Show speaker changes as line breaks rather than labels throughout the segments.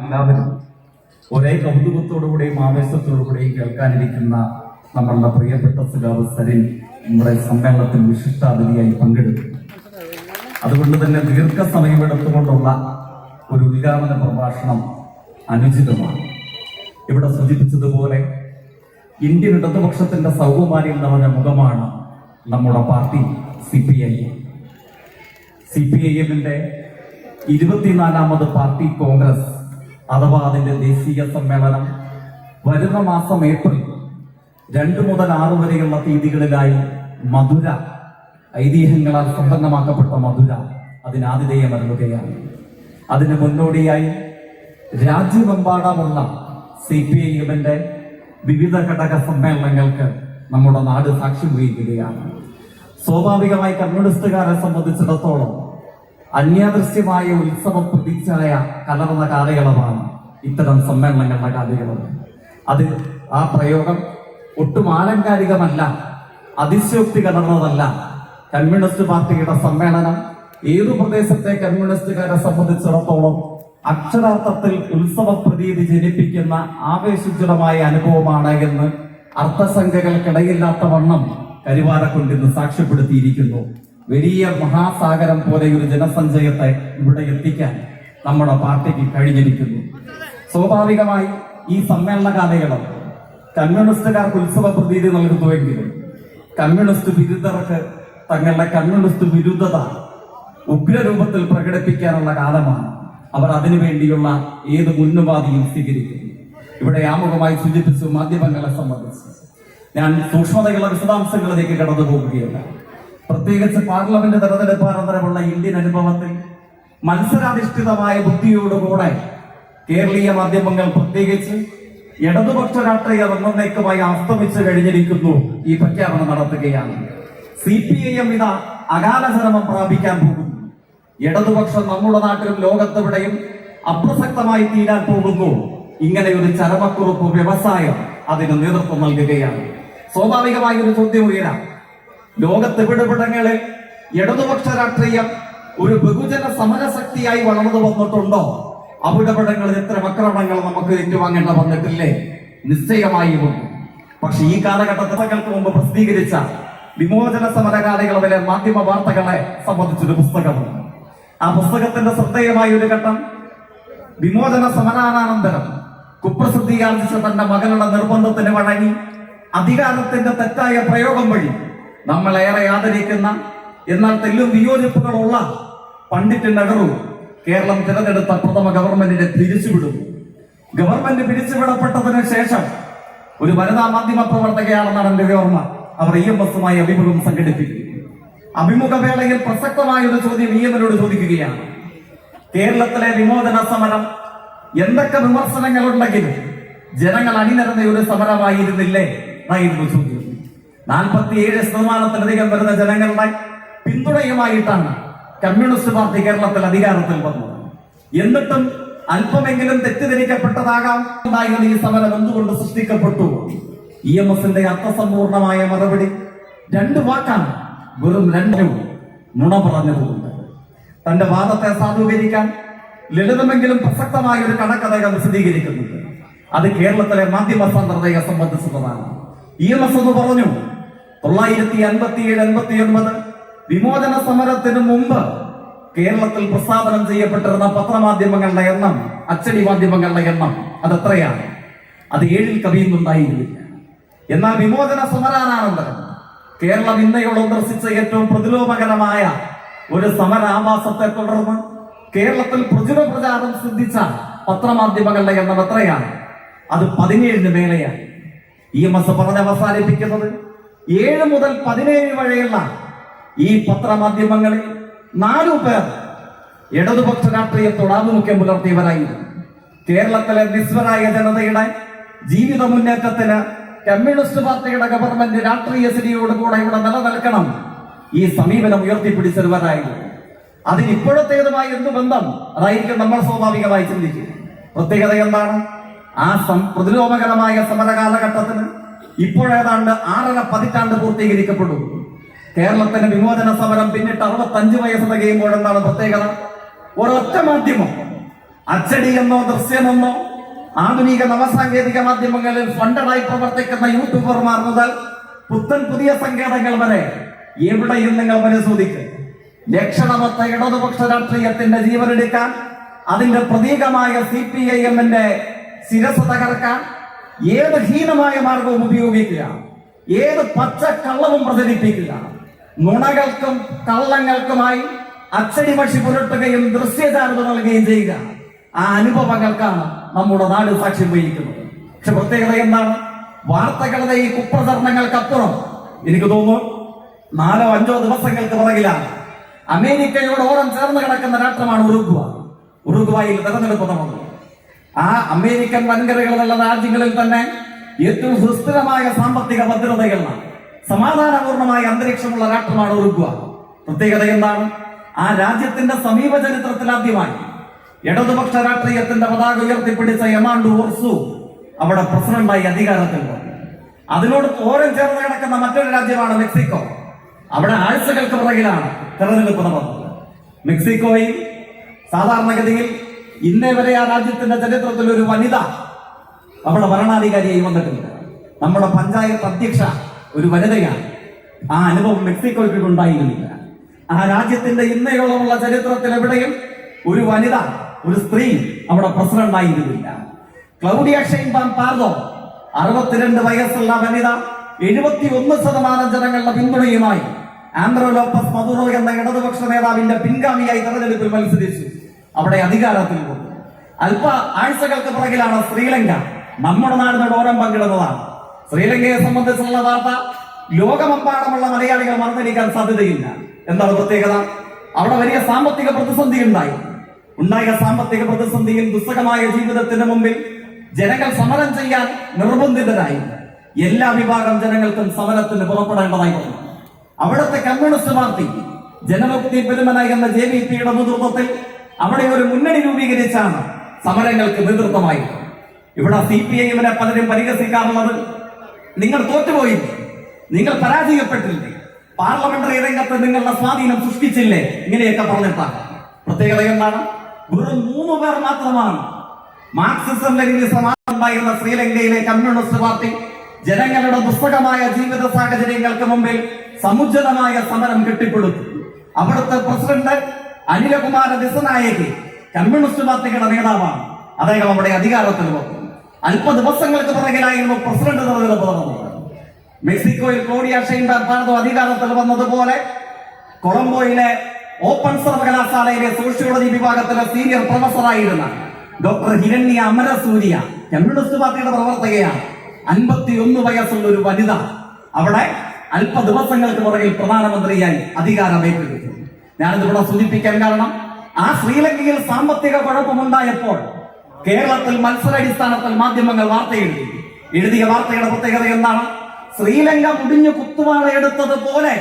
എല്ലാവരും ഒരേ കൗതുകത്തോടുകൂടെയും ആവേശത്തോടുകൂടെയും കേൾക്കാനിരിക്കുന്ന നമ്മളുടെ പ്രിയപ്പെട്ട സുലാവ് സരിൻ നമ്മുടെ സമ്മേളനത്തിൽ വിശിഷ്ടാതിഥിയായി പങ്കെടുത്തു. അതുകൊണ്ട് തന്നെ ദീർഘസമയമെടുത്തുകൊണ്ടുള്ള ഒരു ഉദ്ഘാടന പ്രഭാഷണം അനുചിതമാണ്. ഇവിടെ സൂചിപ്പിച്ചതുപോലെ ഇന്ത്യൻ ഇടതുപക്ഷത്തിന്റെ സൗകുമാര്യം നിറഞ്ഞ മുഖമാണ് നമ്മുടെ പാർട്ടി CPIM. CPIM-ന്റെ 24ാമത് പാർട്ടി കോൺഗ്രസ് അഥവാ അതിന്റെ ദേശീയ സമ്മേളനം വരുന്ന മാസം ഏപ്രിൽ 2 മുതൽ 6 വരെയുള്ള തീയതികളിലായി മധുര, ഐതിഹ്യങ്ങളാൽ സമ്പന്നമാക്കപ്പെട്ട മധുര അതിനാതിഥേയമരുളുകയാണ്. അതിന് മുന്നോടിയായി രാജ്യമെമ്പാടുമുള്ള CPIM-ന്റെ വിവിധ ഘടക സമ്മേളനങ്ങൾക്ക് നമ്മുടെ നാട് സാക്ഷ്യം വഹിക്കുകയാണ്. സ്വാഭാവികമായി കമ്മ്യൂണിസ്റ്റുകാരെ സംബന്ധിച്ചിടത്തോളം അന്യാദൃശ്യമായ ഉത്സവ പ്രതീക്ഷായ കലർന്ന കാലയളവാണ് ഇത്തരം സമ്മേളനങ്ങളുടെ കാലയളവ്. ആ പ്രയോഗം ഒട്ടും ആലങ്കാരികമല്ല, അതിശയോക്തി കലർന്നതല്ല. കമ്മ്യൂണിസ്റ്റ് പാർട്ടിയുടെ സമ്മേളനം ഏതു പ്രദേശത്തെ കമ്മ്യൂണിസ്റ്റുകാരെ സംബന്ധിച്ചിടത്തോളം അക്ഷരാർത്ഥത്തിൽ ഉത്സവ പ്രതീതി ജനിപ്പിക്കുന്ന ആവേശോജ്വലമായ അനുഭവമാണ് എന്ന് അർത്ഥസംഖ്യകൾക്കിടയില്ലാത്ത വണ്ണം കരിവാരക്കൊണ്ടിന്ന് സാക്ഷ്യപ്പെടുത്തിയിരിക്കുന്നു. വലിയ മഹാസാഗരം പോലെ ഒരു ജനസഞ്ചയത്തെ ഇവിടെ എത്തിക്കാൻ നമ്മുടെ പാർട്ടിക്ക് കഴിഞ്ഞിരിക്കുന്നു. സ്വാഭാവികമായി ഈ സമ്മേളന കാലയളവ് കമ്മ്യൂണിസ്റ്റുകാർക്ക് ഉത്സവ പ്രതീതി നൽകുന്നുവെങ്കിലും കമ്മ്യൂണിസ്റ്റ് വിരുദ്ധർക്ക് തങ്ങളുടെ കമ്മ്യൂണിസ്റ്റ് വിരുദ്ധത ഉഗ്രരൂപത്തിൽ പ്രകടിപ്പിക്കാനുള്ള കാലമാണ്. അവർ അതിനുവേണ്ടിയുള്ള ഏത് മുന്നുപാധിയും സ്വീകരിക്കുന്നു. ഇവിടെ ആമുഖമായി സൂചിപ്പിച്ചു മാധ്യമങ്ങളെ സംബന്ധിച്ച് ഞാൻ സൂക്ഷ്മതയുള്ള വിശദാംശങ്ങളിലേക്ക് കടന്നു പോകുകയില്ല. പ്രത്യേകിച്ച് പാർലമെന്റ് തെരഞ്ഞെടുപ്പ് അനന്തരമുള്ള ഇന്ത്യൻ അനുഭവത്തിൽ മത്സരാധിഷ്ഠിതമായ ബുദ്ധിയോടുകൂടെ കേരളീയ മാധ്യമങ്ങൾ പ്രത്യേകിച്ച് ഇടതുപക്ഷ രാഷ്ട്രീയം എന്നേക്കുമായി അസ്തമിച്ചു കഴിഞ്ഞിരിക്കുന്നു ഈ പ്രഖ്യാപനം നടത്തുകയാണ്. CPIM ഇതാ അകാലചരമം പ്രാപിക്കാൻ പോകുന്നു. ഇടതുപക്ഷം നമ്മുടെ നാട്ടിലും ലോകത്തെവിടെയും അപ്രസക്തമായി തീരാൻ പോകുന്നു. ഇങ്ങനെ ഒരു ചരമക്കുറിപ്പ് വ്യവസായം അതിന് നേതൃത്വം നൽകുകയാണ്. സ്വാഭാവികമായ ഒരു ചോദ്യം ഉയരാം. ലോകത്തെവിടെവിടങ്ങളിൽ ഇടതുപക്ഷ രാഷ്ട്രീയം ഒരു ബഹുജന സമരശക്തിയായി വളർന്നു വന്നിട്ടുണ്ടോ? അവിടെവിടങ്ങളിൽ ഇത്തരം ആക്രമണങ്ങൾ നമുക്ക് ഏറ്റുവാങ്ങേണ്ട വന്നിട്ടില്ലേ? നിശ്ചയമായി വന്നു. പക്ഷെ ഈ കാലഘട്ടങ്ങൾക്ക് മുമ്പ് പ്രസിദ്ധീകരിച്ച വിമോചന സമര കാലയളവിലെ മാധ്യമ വാർത്തകളെ സംബന്ധിച്ചൊരു പുസ്തകമുണ്ട്. ആ പുസ്തകത്തിന്റെ ശ്രദ്ധേയമായ ഒരു ഘട്ടം വിമോചന സമരാനന്തരം കുപ്രസിദ്ധിയാർജിച്ച തന്റെ മകളുടെ നിർബന്ധത്തിന് വഴങ്ങി അധികാരത്തിന്റെ തെറ്റായ പ്രയോഗം വഴി നമ്മളേറെ ആദരിക്കുന്ന എന്നാൽ തെല്ലും വിയോജിപ്പുകളുള്ള പണ്ഡിറ്റ് നെഹ്റു കേരളം തിരഞ്ഞെടുത്ത പ്രഥമ ഗവൺമെന്റിനെ പിരിച്ചുവിടുന്നു. ഗവൺമെന്റ് പിരിച്ചുവിടപ്പെട്ടതിന് ശേഷം ഒരു വനിതാ മാധ്യമ പ്രവർത്തകയാണെന്നാണ് എന്റെ ഓർമ്മ. അവർ EMS-മായി അഭിമുഖം സംഘടിപ്പിക്കുന്നു. അഭിമുഖ വേളയിൽ പ്രസക്തമായ ഒരു ചോദ്യം EM-നോട് ചോദിക്കുകയാണ്. കേരളത്തിലെ വിമോചന സമരം എന്തൊക്കെ വിമർശനങ്ങളുണ്ടെങ്കിലും ജനങ്ങൾ അണിനിരന്ന ഒരു സമരമായിരുന്നില്ലേ എന്നായിരുന്നു ചോദ്യം. 47% വരുന്ന ജനങ്ങളുടെ പിന്തുണയുമായിട്ടാണ് കമ്മ്യൂണിസ്റ്റ് പാർട്ടി കേരളത്തിൽ അധികാരത്തിൽ വന്നത്. എന്നിട്ടും അല്പമെങ്കിലും തെറ്റിദ്ധരിക്കപ്പെട്ടതാകാം ഉണ്ടായിരുന്ന ഈ സമരം എന്തുകൊണ്ട് സൃഷ്ടിക്കപ്പെട്ടു? EMS-ന്റെ അർത്ഥസമ്പൂർണമായ മറുപടി 2 വാക്കാണ്, വെറും 2 നുണ പറഞ്ഞതുകൊണ്ട്. തന്റെ വാദത്തെ സാധൂകരിക്കാൻ ലളിതമെങ്കിലും പ്രസക്തമായ ഒരു കണക്കഥകൾ വിശദീകരിക്കുന്നുണ്ട്. അത് കേരളത്തിലെ മാധ്യമ സാന്ദ്രതയെ സംബന്ധിച്ചതാണ്. EMS എന്ന് പറഞ്ഞു 1987-89 വിമോചന സമരത്തിന് മുമ്പ് കേരളത്തിൽ പ്രസാദനം ചെയ്യപ്പെട്ടിരുന്ന പത്രമാധ്യമങ്ങളുടെ എണ്ണം, അച്ചടി മാധ്യമങ്ങളുടെ എണ്ണം അതെത്രയാണ്? അത് 7-ൽ കവിയുന്നുണ്ടായിരുന്നില്ല. എന്നാൽ വിമോചന സമരാനന്തരം കേരളം ഇന്നയോളം ദർശിച്ച ഏറ്റവും പ്രതിലോമകരമായ ഒരു സമരാഭാസത്തെ തുടർന്ന് കേരളത്തിൽ പ്രചുര പ്രചാരം സിദ്ധിച്ച പത്രമാധ്യമങ്ങളുടെ എണ്ണം എത്രയാണ്? അത് 17-ന് മേലെയാണ്. EMS പറഞ്ഞ് അവസാനിപ്പിക്കുന്നത് 7 മുതൽ 17 വരെയുള്ള ഈ പത്രമാധ്യമങ്ങളിൽ 4 പേർ ഇടതുപക്ഷ രാഷ്ട്രീയത്തോട് ആഭിമുഖ്യം പുലർത്തിയവരായിരുന്നു. കേരളത്തിലെ നിസ്വരായ ജനതയുടെ ജീവിത മുന്നേറ്റത്തിന് കമ്മ്യൂണിസ്റ്റ് പാർട്ടിയുടെ ഗവൺമെന്റ് രാഷ്ട്രീയ സ്ഥിതിയോടുകൂടെ ഇവിടെ നിലനിൽക്കണം ഈ സമീപനം ഉയർത്തിപ്പിടിച്ചവരായിരുന്നു. അതിനിപ്പോഴത്തേതുമായി എന്ത് ബന്ധം? അതായിരിക്കും നമ്മൾ സ്വാഭാവികമായി ചിന്തിക്കുക. പ്രത്യേകത എന്താണ്? ആ പ്രതിലോമകരമായ സമര കാലഘട്ടത്തിന് ഇപ്പോഴേതാണ്ട് 6.5 പതിറ്റാണ്ട് പൂർത്തീകരിക്കപ്പെടും. കേരളത്തിന് വിമോചന സമരം പിന്നിട്ട് 65 വയസ്സ് തികയുമ്പോഴെന്താണ് പ്രത്യേകത? ഒരൊറ്റ മാധ്യമം അച്ചടി എന്നോ ദൃശ്യമെന്നോ ആധുനിക നവസാങ്കേതിക മാധ്യമങ്ങളിൽ ഫണ്ടഡായി പ്രവർത്തിക്കുന്ന യൂട്യൂബർമാർ മുതൽ പുത്തൻ പുതിയ സങ്കേതങ്ങൾ വരെ എവിടെയും നിങ്ങൾ പരിശോധിക്കുക. ലക്ഷണമൊത്ത ഇടതുപക്ഷ രാഷ്ട്രീയത്തിന്റെ ജീവനെടുക്കാൻ, അതിന്റെ പ്രതീകമായ CPIM-ന്റെ ശിരസ് തകർക്കാൻ ഏത് ഹീനമായ മാർഗവും ഉപയോഗിക്കുക, ഏത് പച്ചക്കള്ളവും പ്രചരിപ്പിക്കുക, നുണകൾക്കും കള്ളങ്ങൾക്കുമായി അച്ചടി മഷി പുരട്ടുകയും ദൃശ്യചാരുത നൽകുകയും ചെയ്യുക. ആ അനുഭവങ്ങൾക്കാണ് നമ്മുടെ നാട് സാക്ഷ്യം വഹിക്കുന്നത്. പക്ഷെ പ്രത്യേകത എന്താണ്? വാർത്തകളുടെ ഈ കുപ്രചരണങ്ങൾക്കപ്പുറം എനിക്ക് തോന്നുന്നു 4-5 ദിവസങ്ങൾക്ക് പുറകിലാണ് അമേരിക്കയോട് ഓരം ചേർന്ന് കിടക്കുന്ന രാഷ്ട്രമാണ് ഉറുഗ്വായിൽ തെരഞ്ഞെടുപ്പ് നടന്നു. ആ അമേരിക്കൻ വൻകരകളുള്ള രാജ്യങ്ങളിൽ തന്നെ ഏറ്റവും സുസ്ഥിരമായ സാമ്പത്തിക ഭദ്രതയുള്ള സമാധാനപൂർണമായ അന്തരീക്ഷമുള്ള രാഷ്ട്രമാണ് ഉറുഗ്വാ. പ്രത്യേകത എന്താണ്? ആ രാജ്യത്തിന്റെ സമീപ ചരിത്രത്തിൽ ആദ്യമായി ഇടതുപക്ഷ രാഷ്ട്രീയത്തിന്റെ പതാക ഉയർത്തിപ്പിടിച്ച യമാൻഡു ഓർസു അവിടെ പ്രസിഡന്റായി അധികാരത്തിൽ വന്നു. അതിനോട് ഓരം ചേർന്ന് കിടക്കുന്ന മറ്റൊരു രാജ്യമാണ് മെക്സിക്കോ. അവിടെ ആഴ്ചകൾക്ക് പുറകിലാണ് തെരഞ്ഞെടുപ്പ് നടന്നത്. മെക്സിക്കോയിൽ സാധാരണഗതിയിൽ ഇന്നേ വരെ ആ രാജ്യത്തിന്റെ ചരിത്രത്തിൽ ഒരു വനിത അവിടെ ഭരണാധികാരിയായി വന്നിട്ടുണ്ട്. നമ്മുടെ പഞ്ചായത്ത് അധ്യക്ഷ ഒരു വനിതയാണ്. ആ അനുഭവം മെക്സിക്കോയ്ക്ക് ഉണ്ടായിരുന്നില്ല. ആ രാജ്യത്തിന്റെ ഇന്നയോളമുള്ള ചരിത്രത്തിൽ എവിടെയും ഒരു വനിത, ഒരു സ്ത്രീ അവിടെ പ്രസിഡന്റ് ആയിരുന്നില്ല. ക്ലൗഡിയ ഷെയ്ൻബാം പാർദോ 62 വയസ്സുള്ള വനിത 71% ജനങ്ങളുടെ പിന്തുണയുമായി ആൻഡ്രോ ലോപ്പസ് മദുറോ എന്ന ഇടതുപക്ഷ നേതാവിന്റെ പിൻഗാമിയായി തെരഞ്ഞെടുപ്പിൽ മത്സരിച്ചു. അവിടെ അധികാരത്തിൽ വന്നു. അല്പ ആഴ്ചകൾക്ക് പുറകിലാണ് ശ്രീലങ്ക. നമ്മുടെ നാടിനോട് ഓരം പങ്കിടുന്നതാണ്. ശ്രീലങ്കയെ സംബന്ധിച്ചുള്ള വാർത്ത ലോകമെമ്പാടുമുള്ള മലയാളികൾ മറന്നിരിക്കാൻ സാധ്യതയില്ല. എന്താണ് പ്രത്യേകത? അവിടെ വലിയ സാമ്പത്തിക പ്രതിസന്ധി ഉണ്ടായ സാമ്പത്തിക പ്രതിസന്ധിയിൽ ദുസ്സഹമായ ജീവിതത്തിന് മുമ്പിൽ ജനങ്ങൾ സമരം ചെയ്യാൻ നിർബന്ധിതരായി. എല്ലാ വിഭാഗം ജനങ്ങൾക്കും സമരത്തിന് പുറപ്പെടേണ്ടതായി വന്നു. അവിടുത്തെ കമ്മ്യൂണിസ്റ്റ് പാർട്ടി ജനമുക്തി പെരുമന എന്ന JVP-യുടെ നേതൃത്വത്തിൽ അവിടെ ഒരു മുന്നണി രൂപീകരിച്ചാണ് സമരങ്ങൾക്ക് നേതൃത്വമായി. ഇവിടെ CPIM-നെ പലരും പരിഹസിക്കാറുള്ളത്, നിങ്ങൾ തോറ്റുപോയില്ലേ, നിങ്ങൾ പരാജയപ്പെട്ടില്ലേ, പാർലമെന്ററി രംഗത്ത് നിങ്ങളുടെ സ്വാധീനം സൃഷ്ടിച്ചില്ലേ, ഇങ്ങനെയൊക്കെ പറഞ്ഞിട്ടാണ്. പ്രത്യേകത എന്താണ്? വെറും 3 പേർ മാത്രമാണ് മാർക്സിസം ലെനിനിസം ഉണ്ടായിരുന്ന ശ്രീലങ്കയിലെ കമ്മ്യൂണിസ്റ്റ് പാർട്ടി ജനങ്ങളുടെ ദുസ്സഹമായ ജീവിത സാഹചര്യങ്ങൾക്ക് മുമ്പിൽ സമുചിതമായ സമരം കെട്ടിപ്പടുത്തു. അവിടുത്തെ പ്രസിഡന്റ് അനിലകുമാര ദിസനായകി കമ്മ്യൂണിസ്റ്റ് പാർട്ടിയുടെ നേതാവാണ്. അദ്ദേഹം അവിടെ അധികാരത്തിൽ വന്നു. അല്പ ദിവസങ്ങൾക്ക് പുറകിലായിരുന്നു പ്രസിഡന്റ് തെരഞ്ഞെടുപ്പ് നടന്നത്. മെക്സിക്കോയിൽ ക്ലോഡിയ ഷെയ്ൻബാം പാർദോ അധികാരത്തിൽ വന്നതുപോലെ കൊളംബോയിലെ ഓപ്പൺ സർവകലാശാലയിലെ സോഷ്യോളജി വിഭാഗത്തിലെ സീനിയർ പ്രൊഫസറായിരുന്ന ഡോക്ടർ ഹിരണ്യ അമരസൂര്യ കമ്മ്യൂണിസ്റ്റ് പാർട്ടിയുടെ പ്രവർത്തകയാണ്. 51 വയസ്സുള്ള ഒരു വനിത അവിടെ അല്പ ദിവസങ്ങൾക്ക് പുറകിൽ പ്രധാനമന്ത്രിയായി അധികാരമേറ്റെടുത്തു. ഞാനിതിവിടെ സൂചിപ്പിക്കാൻ കാരണം, ആ ശ്രീലങ്കയിൽ സാമ്പത്തിക കുഴപ്പമുണ്ടായപ്പോൾ കേരളത്തിൽ മത്സരാടിസ്ഥാനത്തിൽ മാധ്യമങ്ങൾ വാർത്ത എഴുതിയ വാർത്തയുടെ പ്രത്യേകത എന്താണ്? ശ്രീലങ്ക മുടിഞ്ഞു കുത്തുവാളയെടുത്തതുപോലെ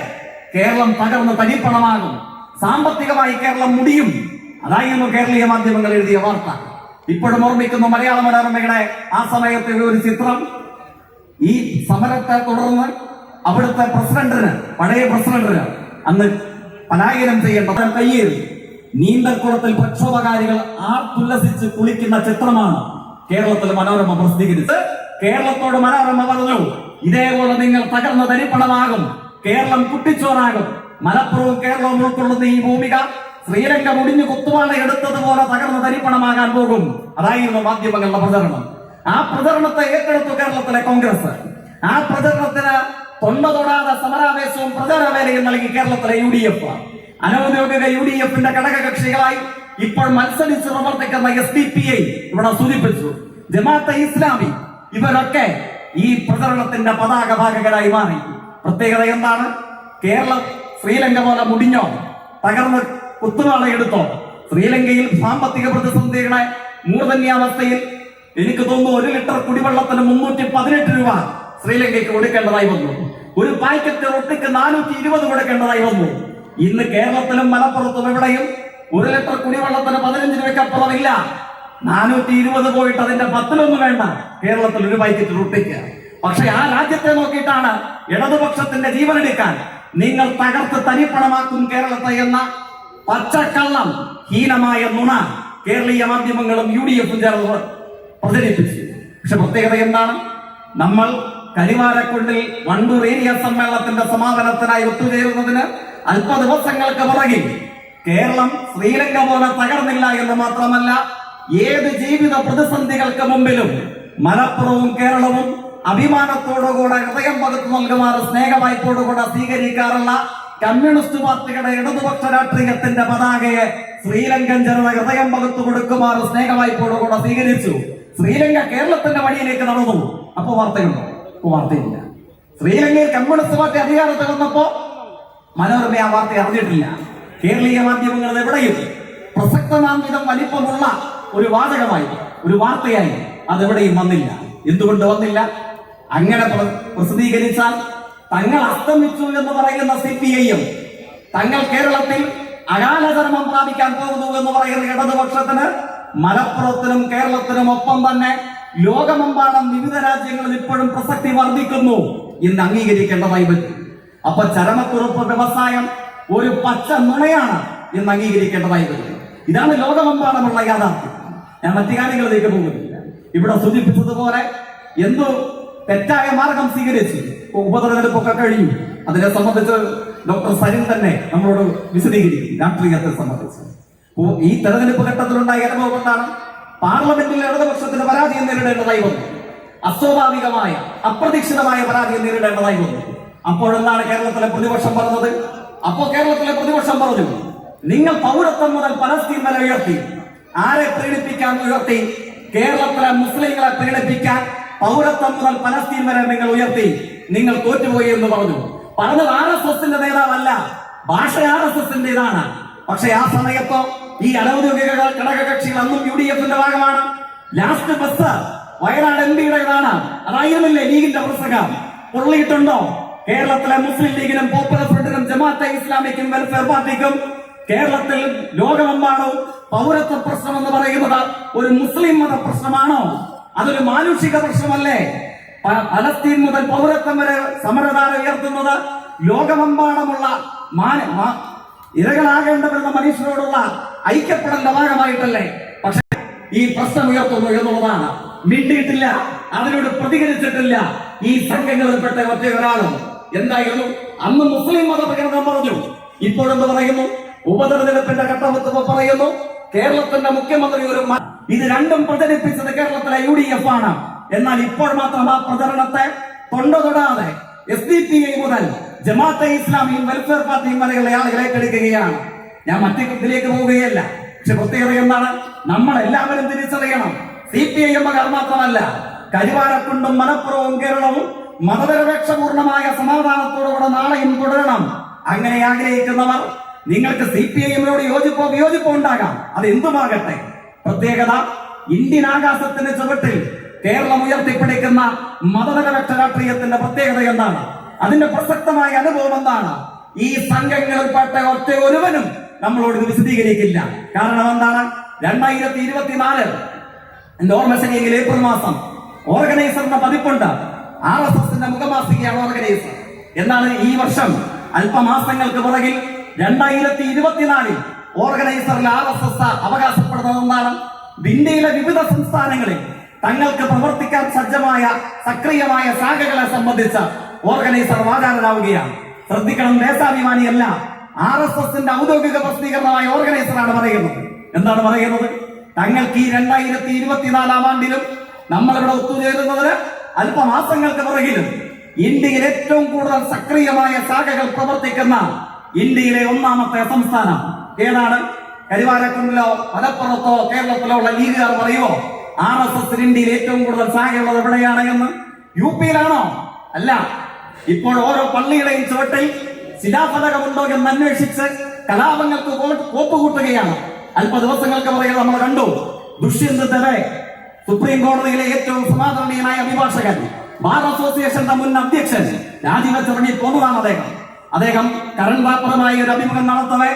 കേരളം തകർന്ന് തരിപ്പണമാകും, സാമ്പത്തികമായി കേരളം മുടിയും. അതായിരുന്നു കേരളീയ മാധ്യമങ്ങൾ എഴുതിയ വാർത്ത. ഇപ്പോഴും ഓർമ്മിക്കുന്നു മലയാള മനോരമയുടെ ആ സമയത്തെ ഒരു ചിത്രം. ഈ സമരത്തെ തുടർന്ന് അവിടുത്തെ പഴയ പ്രസിഡന്റിന് അന്ന് പലായനം ചെയ്യേണ്ട കയ്യേറി നീന്തൽക്കുളത്തിൽ പ്രക്ഷോഭകാരികൾ ആർത്തുല്ലസിച്ച് കുളിക്കുന്ന ചിത്രമാണ് കേരളത്തിൽ മനോരമ പ്രസിദ്ധീകരിച്ചത്. കേരളത്തോട് മനോരമ പറഞ്ഞു, ഇതേപോലെ നിങ്ങൾ തകർന്ന തരിപ്പണമാകും, കേരളം കുട്ടിച്ചോറാകും. മലപ്പുറവും കേരളവും ഉൾക്കൊള്ളുന്ന ഈ ഭൂമിക ശ്രീലങ്ക മുടിഞ്ഞു കുത്തുവാള എടുത്തതുപോലെ തകർന്ന തരിപ്പണമാകാൻ പോകും. അതായിരുന്നു മാധ്യമങ്ങളുടെ പ്രചരണം. ആ പ്രചരണത്തെ ഏറ്റെടുത്തു കേരളത്തിലെ കോൺഗ്രസ്. ആ പ്രചരണത്തിന് തൊണ്ട തൊടാതെ സമരാവേശവും പ്രചാരവേലയും നൽകി കേരളത്തിലെ UDF. അനൗദ്യോഗിക UDF-ന്റെ ഘടകകക്ഷികളായി ഇപ്പോൾ മത്സരിച്ച് പ്രവർത്തിക്കുന്ന SDPI ഇവിടെ സൂചിപ്പിച്ചു, ജമാഅത്തെ ഇസ്ലാമി, ഇവരൊക്കെ ഈ പ്രചരണത്തിന്റെ പതാക ഭാഗകരായി മാറി. പ്രത്യേകത എന്താണ്? കേരളം ശ്രീലങ്ക പോലെ മുടിഞ്ഞോ, തകർന്ന് കുത്തുവാളയെടുത്തോ? ശ്രീലങ്കയിൽ സാമ്പത്തിക പ്രതിസന്ധിയുടെ മൂർധന്യാവസ്ഥയിൽ എനിക്ക് തോന്നുന്നു 1 ലിറ്റർ കുടിവെള്ളത്തിന് 318 രൂപ ശ്രീലങ്കയ്ക്ക് കൊടുക്കേണ്ടതായി വന്നു. ഒരു പാക്കറ്റ് റൊട്ടിക്ക് 420 കൊടുക്കേണ്ടതായി വന്നു. ഇന്ന് കേരളത്തിലും മലപ്പുറത്തും എവിടെയും 1 ലിറ്റർ കുടിവെള്ളത്തിന് 15 രൂപയ്ക്കപ്പുറമില്ല. 420 പോയിട്ട് അതിന്റെ 10 വേണ്ട കേരളത്തിൽ ഒരു പാക്കറ്റ് റൊട്ടിക്ക്. പക്ഷെ ആ രാജ്യത്തെ നോക്കിയിട്ടാണ് ഇടതുപക്ഷത്തിന്റെ ജീവനെടുക്കാൻ നിങ്ങൾ തകർത്ത് തരിപ്പണമാക്കും കേരളത്തെ എന്ന പച്ചക്കള്ളം, ഹീനമായ നുണ കേരളീയ മാധ്യമങ്ങളും UDF ചേർന്ന് പ്രചരിപ്പിച്ചു. പക്ഷെ പ്രത്യേകത എന്താണ്? നമ്മൾ കരിവാരക്കുണ്ടിൽ വണ്ടൂർ ഏരിയ സമ്മേളനത്തിന്റെ സമാപനത്തിനായി ഒത്തുചേരുന്നതിന് അല്പ ദിവസങ്ങൾക്ക് പുറകിൽ കേരളം ശ്രീലങ്ക പോലെ തകർന്നില്ല എന്ന് മാത്രമല്ല, ഏത് ജീവിത പ്രതിസന്ധികൾക്ക് മുമ്പിലും മലപ്പുറവും കേരളവും അഭിമാനത്തോടുകൂടെ ഹൃദയം പകുത്തു നൽകുമാറ് സ്നേഹവായ്പോടുകൂടെ സ്വീകരിക്കാറുള്ള കമ്മ്യൂണിസ്റ്റ് പാർട്ടിയുടെ ഇടതുപക്ഷ രാഷ്ട്രീയത്തിന്റെ പതാകയെ ശ്രീലങ്കൻ ജനത ഹൃദയം പകുത്തു കൊടുക്കുമാറ് സ്നേഹവായ്പോടുകൂടെ സ്വീകരിച്ചു. ശ്രീലങ്ക കേരളത്തിന്റെ വഴിയിലേക്ക് നടന്നു. അപ്പോ വാർത്തയുണ്ടോ? അപ്പോ വാർത്തയില്ല. ശ്രീലങ്കയിൽ കമ്മ്യൂണിസ്റ്റ് പാർട്ടി അധികാരത്തിൽ വന്നപ്പോ മനോരമ ആ വാർത്ത അറിഞ്ഞിട്ടില്ല. കേരളീയ മാധ്യമങ്ങൾ എവിടെയും പ്രസക്തമാം വിധം വലിപ്പമുള്ള ഒരു വാചകമായി, ഒരു വാർത്തയായി അതെവിടെയും വന്നില്ല. എന്തുകൊണ്ട് വന്നില്ല? അങ്ങനെ പ്രസിദ്ധീകരിച്ചാൽ തങ്ങൾ അസ്തമിച്ചു എന്ന് പറയുന്ന CPI-യും തങ്ങൾ കേരളത്തിൽ അകാലചരമം പ്രാപിക്കാൻ പോകുന്നു എന്ന് പറയുന്ന ഇടതുപക്ഷത്തിന് മലപ്പുറത്തിനും കേരളത്തിനും ഒപ്പം തന്നെ ലോകമെമ്പാടും വിവിധ രാജ്യങ്ങളിൽ ഇപ്പോഴും പ്രസക്തി വർദ്ധിക്കുന്നു എന്ന് അംഗീകരിക്കേണ്ടതായി പറ്റും. അപ്പൊ ചരമക്കുറുപ്പ് വ്യവസായം ഒരു പച്ച നുണയാണ് എന്ന് അംഗീകരിക്കേണ്ടതായി വരും. ഇതാണ് ലോകമെമ്പാടുമുള്ള യാഥാർത്ഥ്യം. ഞാൻ മറ്റു കാര്യങ്ങളിലേക്ക് പോകുന്നില്ല. ഇവിടെ സൂചിപ്പിച്ചതുപോലെ എന്തോ തെറ്റായ മാർഗം സ്വീകരിച്ച് ഉപതെരഞ്ഞെടുപ്പൊക്കെ കഴിഞ്ഞു. അതിനെ സംബന്ധിച്ച് ഡോക്ടർ സരിൻ തന്നെ നമ്മളോട് വിശദീകരിക്കും രാഷ്ട്രീയത്തെ സംബന്ധിച്ച്. ഈ തെരഞ്ഞെടുപ്പ് ഘട്ടത്തിലുണ്ടായ അനുഭവം കൊണ്ടാണ് പാർലമെന്റിൽ ഇടതുപക്ഷത്തിന് പരാജയം നേരിടേണ്ടതായി വന്നു. അസ്വാഭാവികമായ അപ്രതീക്ഷിതമായ പരാജയം നേരിടേണ്ടതായി വന്നു. അപ്പോഴെന്താണ് കേരളത്തിലെ പ്രതിപക്ഷം പറഞ്ഞത്? കേരളത്തിലെ പ്രതിപക്ഷം പറഞ്ഞു, നിങ്ങൾ പൗരത്വം മുതൽ പലസ്തീൻ വരെ ഉയർത്തി. ആരെ പ്രീണിപ്പിക്കാൻ ഉയർത്തി? കേരളത്തിലെ മുസ്ലിങ്ങളെ പ്രീണിപ്പിക്കാൻ പൗരത്വം മുതൽ പലസ്തീൻ വരെ നിങ്ങൾ ഉയർത്തി. നിങ്ങൾ തോറ്റുപോയി എന്ന് പറഞ്ഞു. പറഞ്ഞത് RSSന്റെ നേതാവല്ല, ഭാഷ RSSന്റേതാണ്. പക്ഷെ ആ സമയത്തോ ഈ അനൌദ്യോഗിക ഘടകകക്ഷികൾ അന്നും UDFന്റെ ഭാഗമാണ്. ലാസ്റ്റ് ബസ് വയനാട് MPയുടേതാണ്. അതായിരുന്നില്ലേ ലീഗിന്റെ പ്രസംഗം? പൊള്ളിയിട്ടുണ്ടോ? കേരളത്തിലെ മുസ്ലിം ലീഗിനും പോപ്പുലർ ഫ്രണ്ടിനും ജമാഅത്തെ ഇസ്ലാമിക്കും വെൽഫെയർ പാർട്ടിക്കും കേരളത്തിൽ ലോകമെമ്പാടും പൗരത്വ പ്രശ്നം എന്ന് പറയുന്നത് ഒരു മുസ്ലിം മത പ്രശ്നമാണോ? അതൊരു മാനുഷിക പ്രശ്നമല്ലേ? പലസ്തീൻ മുതൽ പൗരത്വം വരെ സമരധാര ഉയർത്തുന്നത് ലോകമെമ്പാടുമുള്ള ഇരകളാകേണ്ടവരുന്ന മനുഷ്യരോടുള്ള ഐക്യപ്പെടലിന്റെ ഭാഗമായിട്ടല്ലേ? പക്ഷെ ഈ പ്രശ്നം ഉയർത്തുന്നു എന്നുള്ളതാണ്. മിണ്ടിയിട്ടില്ല, അതിനോട് പ്രതികരിച്ചിട്ടില്ല ഈ സംഘങ്ങളിൽപ്പെട്ട ഒറ്റ ഒരാളും. എന്തായിരുന്നു അന്ന് മുസ്ലിം മതപ്രകടനം പറഞ്ഞു. ഇപ്പോഴെന്ന് പറയുന്നു ഉപതെരഞ്ഞെടുപ്പിന്റെ ഘട്ടമെത്തുമ്പോൾ പറയുന്നു കേരളത്തിന്റെ മുഖ്യമന്ത്രി ഒരു ഇത് രണ്ടും പ്രചരിപ്പിച്ചത് കേരളത്തിലെ UDF ആണ്. എന്നാൽ ഇപ്പോൾ മാത്രം ആ പ്രചരണത്തെ തൊടാതെ SDPI മുതൽ ജമാഅത്തെ ഇസ്ലാമിയും വെൽഫെയർ പാർട്ടിയും വരെയുള്ള ആളുകൾ ഏറ്റെടുക്കുകയാണ്. ഞാൻ മറ്റു ഇതിലേക്ക് പോവുകയല്ല. പക്ഷെ പ്രത്യേകത എന്താണ്? നമ്മൾ എല്ലാവരും തിരിച്ചറിയണം, CPIM മാത്രമല്ല, കരിവാരക്കുണ്ടും മലപ്പുറവും കേരളവും മതനിരപേക്ഷപൂർണമായ സമാധാനത്തോടുകൂടെ നാളെയും തുടരണം. അങ്ങനെ ആഗ്രഹിക്കുന്നവർ നിങ്ങൾക്ക് CPIMനോട് യോജിപ്പോ വിയോജിപ്പോ ഉണ്ടാകാം, അത് എന്തുമാകട്ടെ. പ്രത്യേകത ഇന്ത്യൻ ആകാശത്തിന്റെ ചുവട്ടിൽ കേരളം ഉയർത്തിപ്പിടിക്കുന്ന മതനിരപേക്ഷ രാഷ്ട്രീയത്തിന്റെ പ്രത്യേകത എന്താണ്? അതിന്റെ പ്രസക്തമായ അനുഭവം എന്താണ്? ഈ സംഘങ്ങളിൽപ്പെട്ട ഒറ്റ ഒരുവനും നമ്മളോട് ഇത് വിശദീകരിക്കില്ല. കാരണം എന്താണ്? 2024 എന്റെ ഓർമ്മ ശരിയെങ്കിൽ ഏപ്രിൽ മാസം ഓർഗനൈസറിന്റെ പതിപ്പുണ്ട്. RSSന്റെ മുഖമാസികയാണ് ഓർഗനൈസർ. എന്നാണ് ഈ വർഷം അല്പമാസങ്ങൾക്ക് പുറകിൽ 2024 ഓർഗനൈസറിൽ RSS അവകാശപ്പെടുന്നത് എന്താണ്? ഇന്ത്യയിലെ വിവിധ സംസ്ഥാനങ്ങളിൽ തങ്ങൾക്ക് പ്രവർത്തിക്കാൻ സജ്ജമായ സക്രിയമായ ശാഖകളെ സംബന്ധിച്ച് ഓർഗനൈസർ വാചാലരാവുകയാണ്. ശ്രദ്ധിക്കണം, ദേശാഭിമാനിയല്ല, RSSന്റെ ഔദ്യോഗിക പ്രസിദ്ധീകരണമായ ഓർഗനൈസറാണ് പറയുന്നത്. എന്താണ് പറയുന്നത്? തങ്ങൾക്ക് ഈ 2024 ആണ്ടിലും നമ്മളിവിടെ ഒത്തുചേരുന്നതിന് അല്പമാസങ്ങൾക്ക് പുറകിലും ഇന്ത്യയിൽ ഏറ്റവും കൂടുതൽ സക്രിയമായ ശാഖകൾ പ്രവർത്തിക്കുന്ന ഇന്ത്യയിലെ ഒന്നാമത്തെ സംസ്ഥാനം ഏതാണ്? കരിവാരക്കുണ്ടിലോ മലപ്പുറത്തോ കേരളത്തിലോ ഉള്ള ലീഗുകാർ പറയുമോ RSS ഇന്ത്യയിൽ ഏറ്റവും കൂടുതൽ ശാഖയുള്ളത് എവിടെയാണ് എന്ന്? UPയിലാണോ? അല്ല. ഇപ്പോൾ ഓരോ പള്ളിയുടെയും ചുവട്ടിൽ ശിലാഫലകമുണ്ടോ എന്ന് അന്വേഷിച്ച് കലാപങ്ങൾക്ക് കോപ്പ് കൂട്ടുകയാണ്. അല്പ ദിവസങ്ങൾക്ക് പുറകെ നമ്മൾ കണ്ടു ദുഷ്യന്ത് ദവെ, സുപ്രീം കോടതിയിലെ ഏറ്റവും സമാദരണീയനായ അഭിഭാഷകൻ, ബാർ അസോസിയേഷന്റെ മുൻ അധ്യക്ഷൻ, രാജിവെച്ചിറങ്ങി പോന്നതാണ് അദ്ദേഹം കരൺ റാപ്പറുമായി ഒരു അഭിമുഖം നടത്തവേ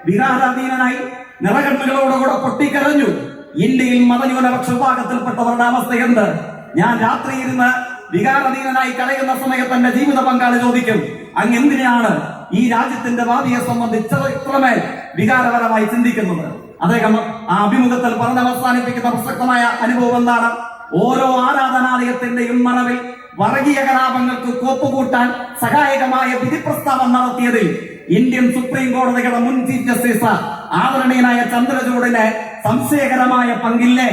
വികാരാധീനനായി നിറകണ്ണുകളോടുകൂടെ പൊട്ടിക്കരഞ്ഞു. ഇന്ത്യയിൽ മതന്യൂനപക്ഷ വിഭാഗത്തിൽപ്പെട്ടവരുടെ അവസ്ഥ എന്ത്? ഞാൻ രാത്രി ഇരുന്ന് വികാരാധീനനായി കഴിയുന്ന സമയത്ത് എന്റെ ജീവിത പങ്കാളി ചോദിക്കും, അങ്ങ് എന്തിനാണ് ഈ രാജ്യത്തിന്റെ ഭാവിയെ സംബന്ധിച്ച് ഇത്രമേൽ വികാരപരമായി ചിന്തിക്കുന്നത്? അദ്ദേഹം ആ അഭിമുഖത്തിൽ പറഞ്ഞ് അവസാനിപ്പിക്കുന്ന പ്രസക്തമായ അനുഭവം എന്താണ്? ഓരോ ആരാധനാലയത്തിന്റെയും മറവിൽ വർഗീയ കലാപങ്ങൾക്ക് കോപ്പുകൂട്ടാൻ സഹായകമായ വിധി പ്രസ്താവം നടത്തിയതിൽ ഇന്ത്യൻ സുപ്രീം കോടതിയുടെ മുൻ ചീഫ് ജസ്റ്റിസ് ആദരണീയനായ ചന്ദ്രചൂഡിന് സംശയകരമായ പങ്കില്ലേ?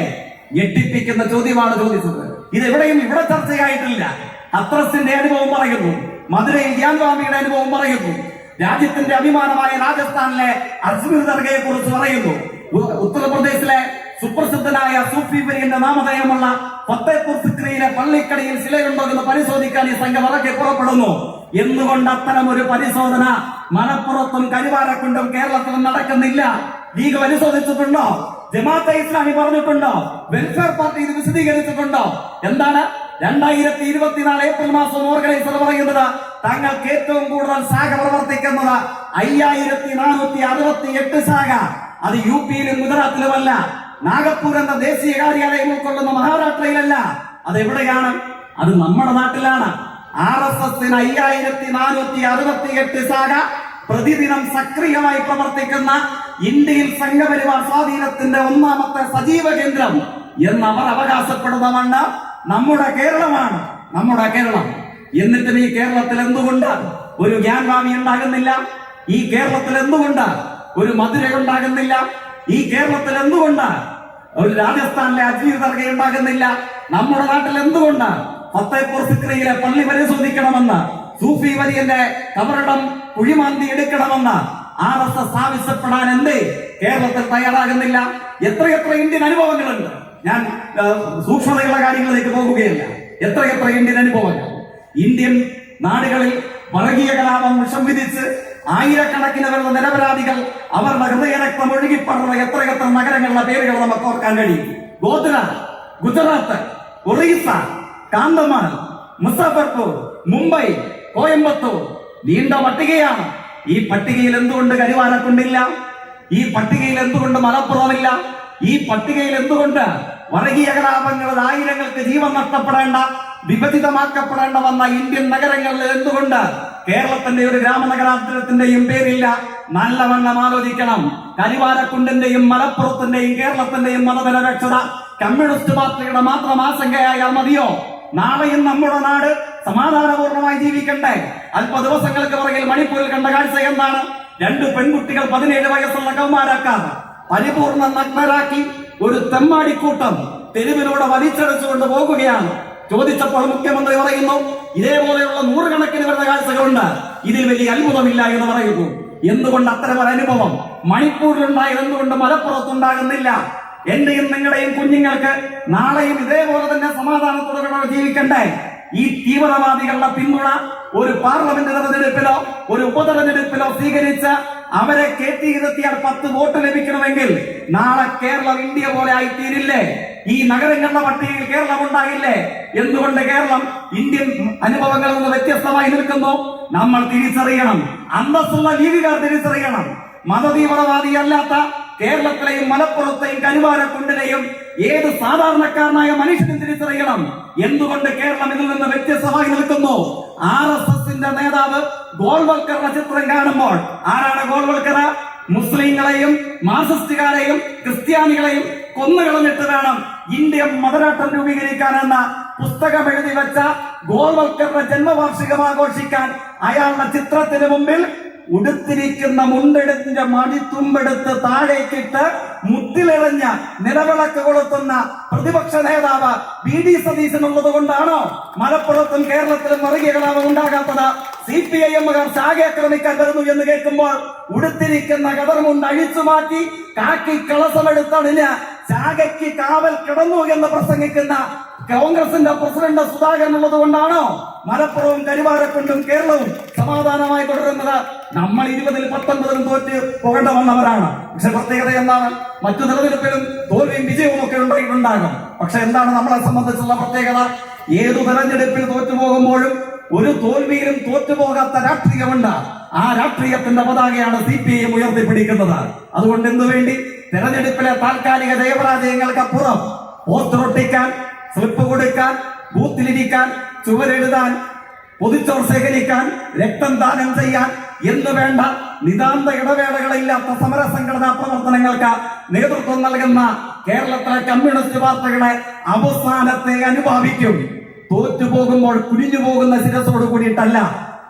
ഞെട്ടിപ്പിക്കുന്ന ചോദ്യമാണ് ചോദിച്ചത്. ഇതെവിടെയും ഇവിടെ ചർച്ചയായിട്ടില്ല. ഹത്രസിന്റെ അനുഭവം പറയുന്നു, മധുരയിൽ ഗ്യാൻവാമിയുടെ അനുഭവം പറയുന്നു, രാജ്യത്തിന്റെ അഭിമാനമായ രാജസ്ഥാനിലെ അജ്മീർ ദർഗയെ കുറിച്ച് പറയുന്നു, ഉത്തർപ്രദേശിലെ സുപ്രസിദ്ധനായ സൂഫി വര്യന്റെ നാമധേയമുള്ള ഫത്തേപൂർ സിക്രിയിലെ പള്ളിക്കടിയിൽ ശിലയുണ്ടോ എന്ന് പരിശോധിക്കാൻ ഈ സംഘം ഇറക്കി പുറപ്പെടുന്നു. എന്തുകൊണ്ട് അത്തരം ഒരു പരിശോധന മലപ്പുറത്തും കരുവാരക്കുണ്ടും കേരളത്തിലും നടക്കുന്നില്ല? ലീഗ് പരിശോധിച്ചിട്ടുണ്ടോ? ജമാഅത്തെ ഇസ്ലാമി പറഞ്ഞിട്ടുണ്ടോ? വെൽഫെയർ പാർട്ടി ഇത് വിശദീകരിച്ചിട്ടുണ്ടോ? എന്താണ് 2024 ഏപ്രിൽ മാസം ഓർഗനൈസർ പറയുന്നത്? തങ്ങൾക്ക് ഏറ്റവും കൂടുതൽ ശാഖ പ്രവർത്തിക്കുന്നത് 5468 ശാഖ. അത് UP-യിലും ഗുജറാത്തിലുമല്ല, നാഗപ്പൂർ എന്ന ദേശീയ കാര്യാലയം ഉൾക്കൊള്ളുന്ന മഹാരാഷ്ട്രയിലല്ല. അത് എവിടെയാണ്? അത് നമ്മുടെ നാട്ടിലാണ്. RSSന് 5468 ശാഖ, പ്രതിദിനം സക്രിയമായി പ്രവർത്തിക്കുന്ന ഇന്ത്യയിൽ സംഘപരിവാർ സ്വാധീനത്തിന്റെ ഒന്നാമത്തെ സജീവ കേന്ദ്രം എന്നവർ അവകാശപ്പെടുന്ന മണ്ണ് നമ്മുടെ കേരളമാണ്. നമ്മുടെ കേരളം. എന്നിട്ടും ഈ കേരളത്തിൽ എന്തുകൊണ്ട് ഒരു ഗ്യാൻവാമി ഉണ്ടാകുന്നില്ല? ഈ കേരളത്തിൽ എന്തുകൊണ്ട് ഒരു മധുര ഉണ്ടാകുന്നില്ല? ഈ കേരളത്തിൽ എന്തുകൊണ്ട് ഒരു രാജസ്ഥാനിലെ അജ്മീർ ദർഗ ഉണ്ടാകുന്നില്ല? നമ്മുടെ നാട്ടിൽ എന്തുകൊണ്ട് ഫത്തേപൂർ സിക്രിയിലെ പള്ളി പരിശോധിക്കണമെന്ന്, സൂഫി വര്യന്റെ കബറിടം കുഴിമാന്തി എടുക്കണമെന്ന് RSS ആവശ്യപ്പെടാൻ എന്തേ കേരളത്തിൽ തയ്യാറാകുന്നില്ല? എത്രയെത്ര ഇന്ത്യൻ അനുഭവങ്ങളുണ്ട്. ഞാൻ സൂക്ഷ്മതയുള്ള കാര്യങ്ങളിലേക്ക് പോകുകയല്ല. എത്രയെത്ര ഇന്ത്യൻ അനുഭവങ്ങൾ. ഇന്ത്യൻ നാടുകളിൽ വർഗീയ കലാപം വിഷം വിധിച്ച് ആയിരക്കണക്കിന് വരുന്ന നിരപരാധികൾ അവരുടെ ഹൃദയരക്തം ഒഴുകിപ്പറന്ന എത്രയെത്ര നഗരങ്ങളുടെ പേരുകൾ നമുക്ക് ഓർക്കാൻ കഴിയും. ഗോത്ര, ഗുജറാത്ത്, ഒറീസ, കാന്തമാൽ, മുസാഫർപൂർ, മുംബൈ, കോയമ്പത്തൂർ, നീണ്ട പട്ടികയാണ്. ഈ പട്ടികയിൽ എന്തുകൊണ്ട് കരുവാരക്കുണ്ടില്ല? ഈ പട്ടികയിൽ എന്തുകൊണ്ട് മലപ്പുറമില്ല? ഈ പട്ടികയിൽ എന്തുകൊണ്ട് വർഗീയ കലാപങ്ങളിൽ ആയിരങ്ങൾക്ക് ജീവൻ നഷ്ടപ്പെടേണ്ട, വിഭജിതമാക്കപ്പെടേണ്ട വന്ന ഇന്ത്യൻ നഗരങ്ങളിൽ എന്തുകൊണ്ട് കേരളത്തിന്റെ ഒരു ഗ്രാമനഗരാന്തരത്തിന്റെയും പേരില്ല? നല്ലവണ്ണം ആലോചിക്കണം. കരുവാരക്കുണ്ടിന്റെയും മലപ്പുറത്തിന്റെയും കേരളത്തിന്റെയും മതനിരപേക്ഷത കമ്മ്യൂണിസ്റ്റ് പാർട്ടിയുടെ മാത്രം ആശങ്കയായാൽ മതിയോ? നാളെയും നമ്മുടെ നാട് സമാധാനപൂർണമായി ജീവിക്കണ്ടേ? അല്പ ദിവസങ്ങൾക്ക് പുറകിൽ മണിപ്പൂരിൽ കണ്ട കാഴ്ച എന്താണ്? 2 പെൺകുട്ടികൾ 17 വയസ്സുള്ള കൗമാരക്കാർ പരിപൂർണ നഗ്നരാക്കി ഒരു തെമ്മാടിക്കൂട്ടം തെരുവിലൂടെ വലിച്ചടച്ചുകൊണ്ട് പോകുകയാണ്. ചോദിച്ചപ്പോൾ മുഖ്യമന്ത്രി പറയുന്നു, ഇതേപോലെയുള്ള 100 കണക്കിന് വരുന്ന കാഴ്ചകളുണ്ട്, ഇതിൽ വലിയ അത്ഭുതമില്ല എന്ന് പറയുന്നു. എന്തുകൊണ്ട് അത്തരമൊരു അനുഭവം മണിപ്പൂരിലുണ്ടായത് എന്തുകൊണ്ട് മലപ്പുറത്തുണ്ടാകുന്നില്ല? എന്റെയും നിങ്ങളുടെയും കുഞ്ഞുങ്ങൾക്ക് നാളെയും ഇതേപോലെ തന്നെ സമാധാനത്തോടെ ജീവിക്കണ്ടേ? ഈ തീവ്രവാദികളുടെ പിന്തുണ ഒരു പാർലമെന്റ് തെരഞ്ഞെടുപ്പിലോ ഒരു ഉപതെരഞ്ഞെടുപ്പിലോ സ്വീകരിച്ച് അവരെ കയറ്റിയിരുത്തിയാൽ 10 വോട്ട് ലഭിക്കണമെങ്കിൽ നാളെ കേരളം ഇന്ത്യ പോലെ ആയിത്തീരില്ലേ? ഈ നഗരങ്ങളുടെ പട്ടികയിൽ കേരളം ഉണ്ടാകില്ലേ? എന്തുകൊണ്ട് കേരളം ഇന്ത്യൻ അനുഭവങ്ങളിൽ നിന്ന് വ്യത്യസ്തമായി നിൽക്കുന്നു? നമ്മൾ തിരിച്ചറിയണം. അന്തസ്സുള്ള ലീഗുകാർ തിരിച്ചറിയണം. മതതീവ്രവാദിയല്ലാത്ത കേരളത്തിലെയും മലപ്പുറത്തെയും കരുവാരക്കുണ്ടിലെയും ഏത് സാധാരണക്കാരനായ മനുഷ്യനും തിരിച്ചറിയണം. എന്തുകൊണ്ട് കേരളം ഇതിൽ നിന്ന് വ്യത്യസ്തമായി നിൽക്കുന്നു? RSSന്റെ നേതാവ് ഗോൾവൽക്കറുടെ ചിത്രം കാണുമ്പോൾ ആരാണ് ഗോൾവൽക്കർ? മുസ്ലിങ്ങളെയും മാർക്സിസ്റ്റുകാരെയും ക്രിസ്ത്യാനികളെയും കൊന്നുകളഞ്ഞിട്ട് വേണം ഇന്ത്യ മതരാഷ്ട്രം രൂപീകരിക്കാനെന്ന പുസ്തകം എഴുതി വെച്ച ഗോൾവൽക്കറുടെ ജന്മവാർഷികം ആഘോഷിക്കാൻ അയാളുടെ ചിത്രത്തിന് മുമ്പിൽ ഉടുത്തിരിക്കുന്ന മുണ്ടെടുത്തിന്റെ മടിത്തുമ്പെടുത്ത് താഴേക്കിട്ട് മുത്തിലെറിഞ്ഞ നിലവിളക്ക് കൊളുത്തുന്ന പ്രതിപക്ഷ നേതാവ് VD സതീശനുള്ളത് കൊണ്ടാണോ മലപ്പുറത്തും കേരളത്തിലും വർഗീയ കലാപം ഉണ്ടാകാത്തത്? CPIM-കാർ ശാഖ ആക്രമിക്കാൻ വരുന്നു എന്ന് കേൾക്കുമ്പോൾ ഉടുത്തിരിക്കുന്ന കതർമുണ്ട് അഴിച്ചു മാറ്റി കാക്കി കളസമെടുത്തണിന് ശാഖയ്ക്ക് കാവൽ കിടന്നു എന്ന് പ്രസംഗിക്കുന്ന കോൺഗ്രസിന്റെ പ്രസിഡന്റ് സുധാകരൻ ഉള്ളത് കൊണ്ടാണോ മലപ്പുറവും കരുവാരക്കുണ്ടും കേരളവും സമാധാനമായി തുടരുന്നത്? നമ്മൾ 20-ൽ 19-ലും തോറ്റ് പോകേണ്ട വന്നവരാണ്. പക്ഷെ പ്രത്യേകത എന്താണ്? മറ്റു തെരഞ്ഞെടുപ്പിലും തോൽവിയും വിജയവും ഒക്കെ ഉണ്ടായിട്ടുണ്ടാകും. പക്ഷെ എന്താണ് നമ്മളെ സംബന്ധിച്ചുള്ള പ്രത്യേകത? ഏതു തെരഞ്ഞെടുപ്പിൽ തോറ്റുപോകുമ്പോഴും ഒരു തോൽവിയിലും തോറ്റുപോകാത്ത രാഷ്ട്രീയമുണ്ട്. ആ രാഷ്ട്രീയത്തിന്റെ പതാകയാണ് CPIM ഉയർത്തിപ്പിടിക്കുന്നത്. അതുകൊണ്ട് എന്തുവേണ്ടി തെരഞ്ഞെടുപ്പിലെ താൽക്കാലിക ജയപരാജയങ്ങൾക്കപ്പുറം പോസ്റ്റർ ഒട്ടിക്കാൻ, സ്ലിപ്പ് കൊടുക്കാൻ, ബൂത്തിലിരിക്കാൻ, ചുവരെഴുതാൻ, പൊതിച്ചോർ ശേഖരിക്കാൻ, രക്തം ദാനം ചെയ്യാൻ എന്ന് വേണ്ട നിതാന്ത ഇടവേളകളില്ലാത്ത സമര സംഘടനാ പ്രവർത്തനങ്ങൾക്ക് നേതൃത്വം നൽകുന്ന കേരളത്തിലെ കമ്മ്യൂണിസ്റ്റ് പാർട്ടികളെ അവസാനത്തെ അനുഭാവിക്കും. തോറ്റുപോകുമ്പോൾ കുനിഞ്ഞു പോകുന്ന ശിരസോട് കൂടിയിട്ടല്ല.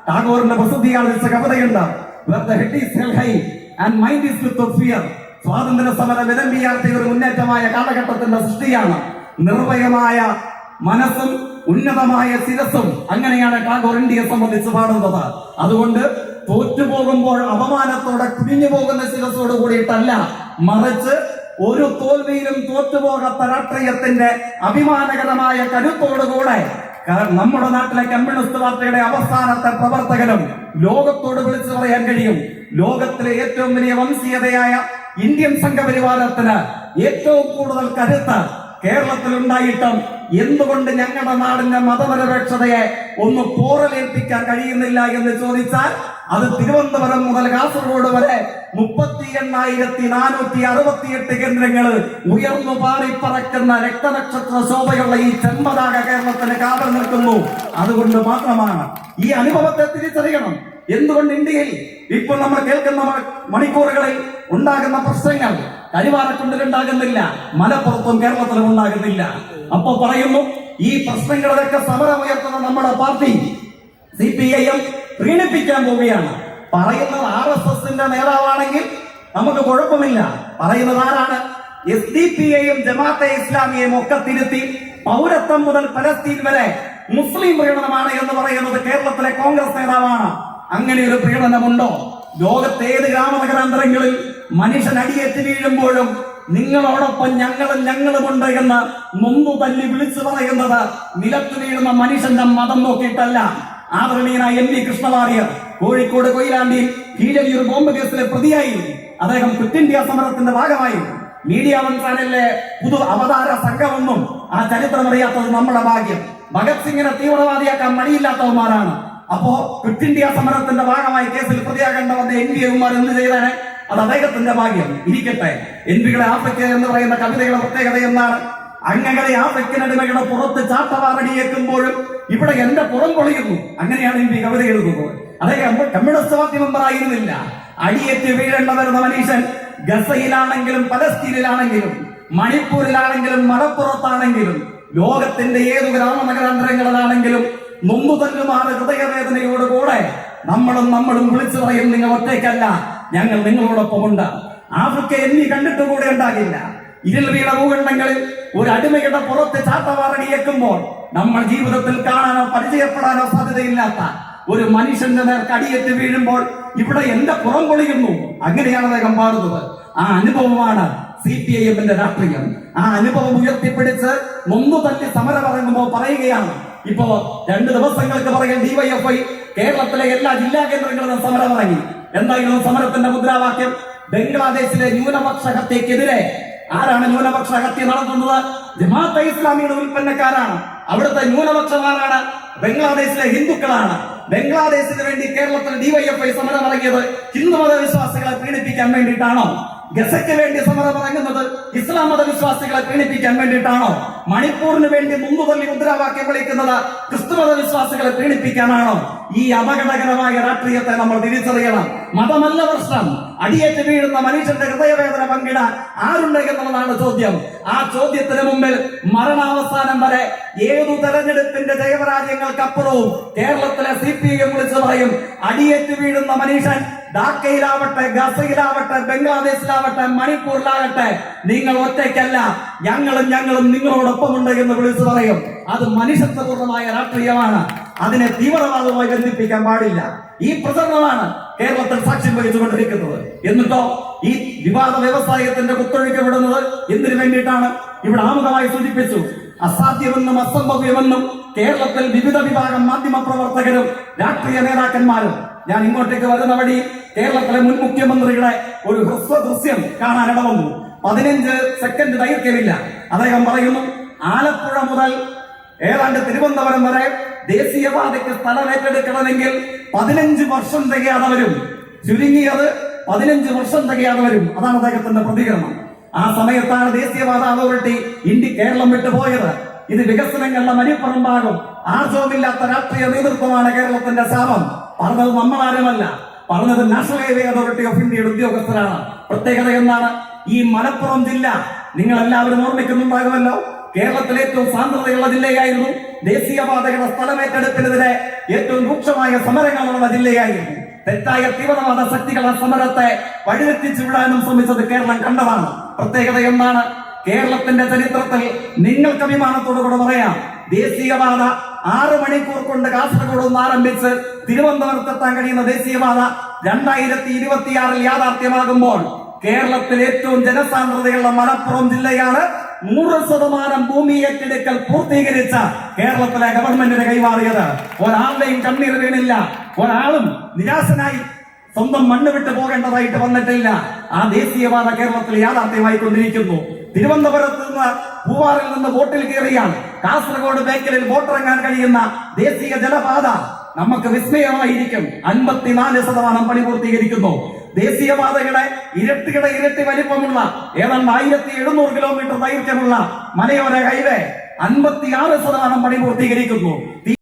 ടാഗോറിന്റെ പ്രസിദ്ധീകരിച്ച കവിതയുണ്ട്, Where the head is held high and mind is without fear. സ്വാതന്ത്ര്യ സമര വിലമ്പിയാർത്തിയ ഒരു മുന്നേറ്റമായ കാലഘട്ടത്തിന്റെ സൃഷ്ടിയാണ് നിർഭയമായ മനസ്സും ഉന്നതമായ ശിരസും. അങ്ങനെയാണ് ടാഗോർ ഇന്ത്യയെ സംബന്ധിച്ച് പാടുന്നത്. അതുകൊണ്ട് തോറ്റുപോകുമ്പോൾ അപമാനത്തോടെ കുനിഞ്ഞു പോകുന്ന ശിരസോട് കൂടിയിട്ടല്ല, മറിച്ച് ഒരു തോൽവിയിലും തോറ്റുപോകാത്ത രാഷ്ട്രീയത്തിന്റെ അഭിമാനകരമായ കരുത്തോടുകൂടെ നമ്മുടെ നാട്ടിലെ കമ്മ്യൂണിസ്റ്റ് പാർട്ടിയുടെ അവസാനത്തെ പ്രവർത്തകനും ലോകത്തോട് വിളിച്ചു പറയാൻ കഴിയും, ലോകത്തിലെ ഏറ്റവും വലിയ വംശീയതയായ ഇന്ത്യൻ സംഘപരിവാരത്തിന് ഏറ്റവും കൂടുതൽ കരുത്ത് കേരളത്തിൽ ഉണ്ടായിട്ടും എന്തുകൊണ്ട് ഞങ്ങളുടെ നാടിന്റെ മതനിരപേക്ഷതയെ ഒന്ന് പോറലേൽപ്പിക്കാൻ കഴിയുന്നില്ല എന്ന് ചോദിച്ചാൽ അത് തിരുവനന്തപുരം മുതൽ കാസർഗോഡ് വരെ 38,468 കേന്ദ്രങ്ങൾ ഉയർന്നു പാറിപ്പറക്കുന്ന രക്തനക്ഷത്ര ശോഭയുള്ള ഈ ചെമ്പതാക കേരളത്തിന് കാവൽ നിൽക്കുന്നു. അതുകൊണ്ട് മാത്രമാണ് ഈ അനുഭവത്തെ തിരിച്ചറിയണം. എന്തുകൊണ്ട് ഇന്ത്യയിൽ ഇപ്പോൾ നമ്മൾ കേൾക്കുന്ന മണിക്കൂറുകളിൽ ഉണ്ടാകുന്ന പ്രശ്നങ്ങൾ കരിവാരക്കുണ്ടിൽ ഉണ്ടാകുന്നില്ല, മലപ്പുറത്തും കേരളത്തിലും ഉണ്ടാകുന്നില്ല? അപ്പൊ പറയുന്നു ഈ പ്രശ്നങ്ങളിലൊക്കെ സമരമുയർത്തുന്ന നമ്മുടെ പാർട്ടി CPIM പ്രീണിപ്പിക്കാൻ പോവുകയാണ്. പറയുന്നത് RSSന്റെ നേതാവാണെങ്കിൽ നമുക്ക് കുഴപ്പമില്ല. പറയുന്നത് ആരാണ്? SDPIയും ജമാഅത്തെ ഇസ്ലാമിയെയും ഒക്കെ തിരുത്തി പൗരത്വം മുതൽ പലസ്തീൻ വരെ മുസ്ലിം പ്രീണനമാണ് എന്ന് പറയുന്നത് കേരളത്തിലെ കോൺഗ്രസ് നേതാവാണ്. അങ്ങനെ ഒരു പ്രീണനമുണ്ടോ? ലോകത്തെ ഏത് ഗ്രാമനഗരാന്തരങ്ങളിൽ മനുഷ്യൻ അടിയേറ്റ് വീഴുമ്പോഴും നിങ്ങളോടൊപ്പം ഞങ്ങളുമുണ്ട് എന്ന് നൊന്നു തല്ലി വിളിച്ചു പറയുന്നത് നിലത്തു വീഴുന്ന മനുഷ്യന്റെ മതം നോക്കിയിട്ടല്ല. ആദരണീയനായ MV കൃഷ്ണവാര്യർ കോഴിക്കോട് കൊയിലാണ്ടിയിൽ കീഴരിയൂർ ബോംബ് കേസിലെ പ്രതിയായി. അദ്ദേഹം ക്വിറ്റ് ഇന്ത്യ സമരത്തിന്റെ ഭാഗമായി. മീഡിയ വൺ ചാനലിലെ പുതു അവതാര സംഘമൊന്നും ആ ചരിത്രമറിയാത്തത് നമ്മുടെ ഭാഗ്യം. ഭഗത് സിംഗിനെ തീവ്രവാദിയാക്കാൻ മടിയില്ലാത്തവന്മാരാണ്. അപ്പോ ക്വിറ്റ് ഇന്ത്യ സമരത്തിന്റെ ഭാഗമായി കേസിൽ പ്രതിയാകേണ്ട വന്ന MV കുമാർ എന്ത് ചെയ്തേനെ? അത് അദ്ദേഹത്തിന്റെ ഭാഗ്യം. ഇരിക്കട്ടെ. MVയുടെ ആഫ്രിക്ക എന്ന് പറയുന്ന കവിതയുടെ പ്രത്യേകത എന്താണ്? അങ്ങനെ ആഫ്രിക്കൻ അടിമയുടെ പുറത്ത് ചാട്ടവാറടിയേക്കുമ്പോഴും ഇവിടെ എന്റെ പുറം പൊളിയുന്നു. അങ്ങനെയാണ് MV കവിത എഴുതുന്നത്. അദ്ദേഹം കമ്മ്യൂണിസ്റ്റ് പാർട്ടി മെമ്പർ ആയിരുന്നില്ല. അടിയേറ്റ് വീഴേണ്ട വരുന്ന മനുഷ്യൻ ഗസയിലാണെങ്കിലും പലസ്തീനിലാണെങ്കിലും മണിപ്പൂരിലാണെങ്കിലും മലപ്പുറത്താണെങ്കിലും ലോകത്തിന്റെ ഏതു ഗ്രാമനഗരാന്തരങ്ങളിലാണെങ്കിലും നൊന്നു തല്ലുമാറ് ഹൃദയവേദനയോടുകൂടെ നമ്മളും വിളിച്ചു പറയും, നിങ്ങൾ ഒറ്റയ്ക്കല്ല, ഞങ്ങൾ നിങ്ങളോടൊപ്പമുണ്ട്. ആഫ്രിക്ക എന്നീ കണ്ടിട്ട് കൂടെ ഉണ്ടാകില്ല. ഇരുൾ വീണ ഭൂഖണ്ഡങ്ങളിൽ ഒരു അടിമയുടെ പുറത്ത് ചാട്ടവാറടിയേക്കുമ്പോൾ നമ്മൾ ജീവിതത്തിൽ കാണാനോ പരിചയപ്പെടാനോ സാധ്യതയില്ലാത്ത ഒരു മനുഷ്യന്റെ നേർക്ക് അടിയേറ്റ് വീഴുമ്പോൾ ഇവിടെ എന്റെ പുറം പൊളിയുന്നു. അങ്ങനെയാണ് അദ്ദേഹം പാടുന്നത്. ആ അനുഭവമാണ് CPIMന്റെ രാഷ്ട്രീയം. ആ അനുഭവം ഉയർത്തിപ്പിടിച്ച് നൊന്നു തല്ലി സമരം ഇറങ്ങുമ്പോൾ പറയുകയാണ്. ഇപ്പോ 2 ദിവസങ്ങൾക്ക് പറയാൻ DYFI കേരളത്തിലെ എല്ലാ ജില്ലാ കേന്ദ്രങ്ങളിലും സമരം ഇറങ്ങി. എന്തായിരുന്നു സമരത്തിന്റെ മുദ്രാവാക്യം? ബംഗ്ലാദേശിലെ ന്യൂനപക്ഷ ഹത്യക്കെതിരെ. ആരാണ് ന്യൂനപക്ഷ ഹത്യ നടത്തുന്നത്? ജമാഅത്തെ ഇസ്ലാമിയുടെ ഉൽപ്പന്നക്കാരാണ്. അവിടുത്തെ ന്യൂനപക്ഷമാരാണ് ബംഗ്ലാദേശിലെ ഹിന്ദുക്കളാണ്. ബംഗ്ലാദേശിന് വേണ്ടി കേരളത്തിൽ DYFI സമരം ഇറങ്ങിയത് ഹിന്ദുമത വിശ്വാസികളെ പീഡിപ്പിക്കാൻ വേണ്ടിയിട്ടാണോ? ഗസയ്ക്ക് വേണ്ടി സമരം ഇറങ്ങുന്നത് ഇസ്ലാം മതവിശ്വാസികളെ പീഡിപ്പിക്കാൻ വേണ്ടിയിട്ടാണോ? മണിപ്പൂരിന് വേണ്ടി മുമ്പുതല്ലി മുദ്രാവാക്യം വിളിക്കുന്നത് ക്രിസ്തുമത വിശ്വാസികളെ പീഡിപ്പിക്കാനാണോ? ഈ അപകടകരമായ രാഷ്ട്രീയത്തെ നമ്മൾ തിരിച്ചറിയണം. മതമല്ല പ്രശ്നം. അടിയേറ്റ് വീഴുന്ന മനുഷ്യന്റെ ഹൃദയവേദന പങ്കിടാൻ ആരുണ്ട് എന്നുള്ളതാണ് ചോദ്യം. ആ ചോദ്യത്തിന് മുമ്പിൽ മരണാവസാനം വരെ ഏതു തെരഞ്ഞെടുപ്പിന്റെ ജയപരാജയങ്ങൾക്കപ്പുറവും കേരളത്തിലെ CPIM വിളിച്ചു പറയും, അടിയേറ്റ് വീഴുന്ന മനുഷ്യൻ ധാക്കയിലാവട്ടെ, ഗസയിലാവട്ടെ, ബംഗ്ലാദേശിലാവട്ടെ, മണിപ്പൂരിലാകട്ടെ, നിങ്ങൾ ഒറ്റയ്ക്കല്ല, ഞങ്ങളും നിങ്ങളോടൊപ്പമുണ്ട് എന്ന് വിളിച്ചു പറയും. അത് മനുഷ്യത്വപൂർണമായ രാഷ്ട്രീയമാണ്. അതിനെ തീവ്രവാദവുമായി ബന്ധിപ്പിക്കാൻ പാടില്ല. ഈ പ്രചരണമാണ് കേരളത്തിൽ സാക്ഷ്യം വഹിച്ചുകൊണ്ടിരിക്കുന്നത്. എന്നിട്ടോ ഈ വിവാദ വ്യവസായത്തിന്റെ കുത്തൊഴുക്ക് വിടുന്നത് എന്തിനു വേണ്ടിയിട്ടാണ്? ഇവിടെ ആമുഖമായി സൂചിപ്പിച്ചു, അസാധ്യമെന്നും അസംഭവ്യമെന്നും കേരളത്തിൽ വിവിധ വിഭാഗം മാധ്യമ പ്രവർത്തകരും രാഷ്ട്രീയ നേതാക്കന്മാരും. ഞാൻ ഇങ്ങോട്ടേക്ക് വരുന്ന വഴി കേരളത്തിലെ മുൻ മുഖ്യമന്ത്രിയുടെ ഒരു ഹ്രസ്വ ദൃശ്യം കാണാൻ ഇടവന്നു. 15 സെക്കൻഡ് ദൈർഘ്യമില്ല. അദ്ദേഹം പറയുന്നു, ആലപ്പുഴ മുതൽ ഏതാണ്ട് തിരുവനന്തപുരം വരെ ദേശീയപാതയ്ക്ക് സ്ഥലം ഏറ്റെടുക്കണമെങ്കിൽ 15 വർഷം തികയാതെ വരും. ചുരുങ്ങിയത് 15 വർഷം തികയാതെ വരും. അതാണ് അദ്ദേഹത്തിന്റെ പ്രതികരണം. ആ സമയത്താണ് ദേശീയപാത അതോറിറ്റി കേരളം വിട്ടുപോയത്. ഇത് വികസനങ്ങളുടെ മരിപ്പുറമ്പാകും. ആർജവുമില്ലാത്ത രാഷ്ട്രീയ നേതൃത്വമാണ് കേരളത്തിന്റെ ശാപം. പറഞ്ഞത് നമ്മളാരുമല്ല, പറഞ്ഞത് നാഷണൽ ഹൈവേ അതോറിറ്റി ഓഫ് ഇന്ത്യയുടെ ഉദ്യോഗസ്ഥരാണ്. പ്രത്യേകത എന്താണ്? ഈ മലപ്പുറം ജില്ല നിങ്ങൾ എല്ലാവരും ഓർമ്മിക്കുന്നുണ്ടാകുമല്ലോ, കേരളത്തിലെ ഏറ്റവും സാന്ദ്രതയുള്ള ജില്ലയായിരുന്നു. ദേശീയപാതയുടെ സ്ഥലമേറ്റെടുപ്പിനെതിരെ ഏറ്റവും രൂക്ഷമായ സമരങ്ങൾ നടന്ന ജില്ലയായിരുന്നു. തെറ്റായ തീവ്രവാദ ശക്തികളുടെ സമരത്തെ വഴിതെറ്റിച്ചു വിടാനും ശ്രമിച്ചത് കേരളം കണ്ടതാണ്. പ്രത്യേകത എന്താണ്? കേരളത്തിന്റെ ചരിത്രത്തിൽ നിങ്ങൾക്ക് അഭിമാനത്തോടുകൂടെ പറയാം, ദേശീയപാത 6 മണിക്കൂർ കൊണ്ട് കാസർഗോഡ് നിന്ന് ആരംഭിച്ച് തിരുവനന്തപുരത്തെത്താൻ കഴിയുന്ന ദേശീയപാത 2026 യാഥാർത്ഥ്യമാകുമ്പോൾ കേരളത്തിൽ ഏറ്റവും ജനസാന്ദ്രതയുള്ള മലപ്പുറം ജില്ലയാണ് 100% ഭൂമി ഏറ്റെടുക്കൽ പൂർത്തീകരിച്ച കേരളത്തിലെ ഗവൺമെന്റിന് കൈമാറിയത്. ഒരാളുടെയും കണ്ണീർ വീണില്ല, ഒരാളും നിരാശനായി സ്വന്തം മണ്ണ് വിട്ടു പോകേണ്ടതായിട്ട് വന്നിട്ടില്ല. ആ ദേശീയപാത കേരളത്തിൽ യാഥാർത്ഥ്യമായിക്കൊണ്ടിരിക്കുന്നു. തിരുവനന്തപുരത്ത് നിന്ന് പൂവാറിൽ നിന്ന് ബോട്ടിൽ കയറിയാൽ കാസർഗോഡ് ബേക്കലിൽ ബോട്ടിറങ്ങാൻ കഴിയുന്ന ദേശീയ ജലപാത നമുക്ക് വിസ്മയമായിരിക്കും. 54% പണി പൂർത്തീകരിക്കുന്നു. ദേശീയപാതയുടെ ഇരട്ടി വലിപ്പമുള്ള ഏതാണ്ട് 1700 കിലോമീറ്റർ ദൈർഘ്യമുള്ള മലയോര ഹൈവേ 56% പണി പൂർത്തീകരിക്കുന്നു.